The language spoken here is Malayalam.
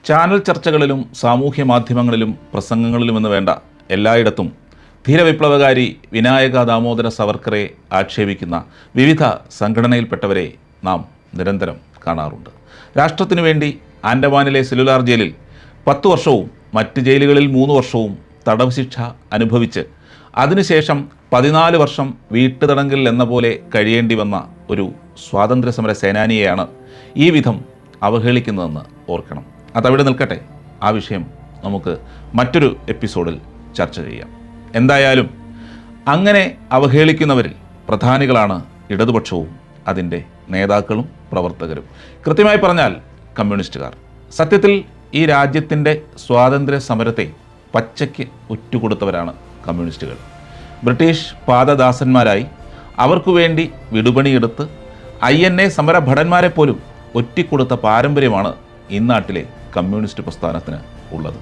ചാനൽ ചർച്ചകളിലും സാമൂഹ്യ മാധ്യമങ്ങളിലും പ്രസംഗങ്ങളിലുമെന്ന് വേണ്ട എല്ലായിടത്തും ധീരവിപ്ലവകാരി വിനായക ദാമോദര സവർക്കറെ ആക്ഷേപിക്കുന്ന വിവിധ സംഘടനയിൽപ്പെട്ടവരെ നാം നിരന്തരം കാണാറുണ്ട്. രാഷ്ട്രത്തിനു വേണ്ടി ആൻഡമാനിലെ സെല്ലുലാർ ജയിലിൽ 10 വർഷവും മറ്റ് ജയിലുകളിൽ 3 വർഷവും തടവ് ശിക്ഷ അനുഭവിച്ച് അതിനുശേഷം 14 വർഷം വീട്ടുതടങ്കലിൽ എന്ന പോലെ കഴിയേണ്ടി വന്ന ഒരു സ്വാതന്ത്ര്യ സമര സേനാനിയെയാണ് ഈ വിധം അവഹേളിക്കുന്നതെന്ന് ഓർക്കണം. അതവിടെ നിൽക്കട്ടെ, ആ വിഷയം നമുക്ക് മറ്റൊരു എപ്പിസോഡിൽ ചർച്ച ചെയ്യാം. എന്തായാലും അങ്ങനെ അവഹേളിക്കുന്നവരിൽ പ്രധാനികളാണ് ഇടതുപക്ഷവും അതിൻ്റെ നേതാക്കളും പ്രവർത്തകരും. കൃത്യമായി പറഞ്ഞാൽ കമ്മ്യൂണിസ്റ്റുകാർ. സത്യത്തിൽ ഈ രാജ്യത്തിൻ്റെ സ്വാതന്ത്ര്യ സമരത്തെ പച്ചയ്ക്ക് ഉറ്റുകൊടുത്തവരാണ് കമ്മ്യൂണിസ്റ്റുകൾ. ബ്രിട്ടീഷ് പാദദാസന്മാരായി അവർക്കു വേണ്ടി വിടുപണിയെടുത്ത് INA സമരഭടന്മാരെ പോലും ഒറ്റിക്കൊടുത്ത പാരമ്പര്യമാണ് ഇന്നാട്ടിലെ കമ്മ്യൂണിസ്റ്റ് പ്രസ്ഥാനത്തിന് ഉള്ളത്.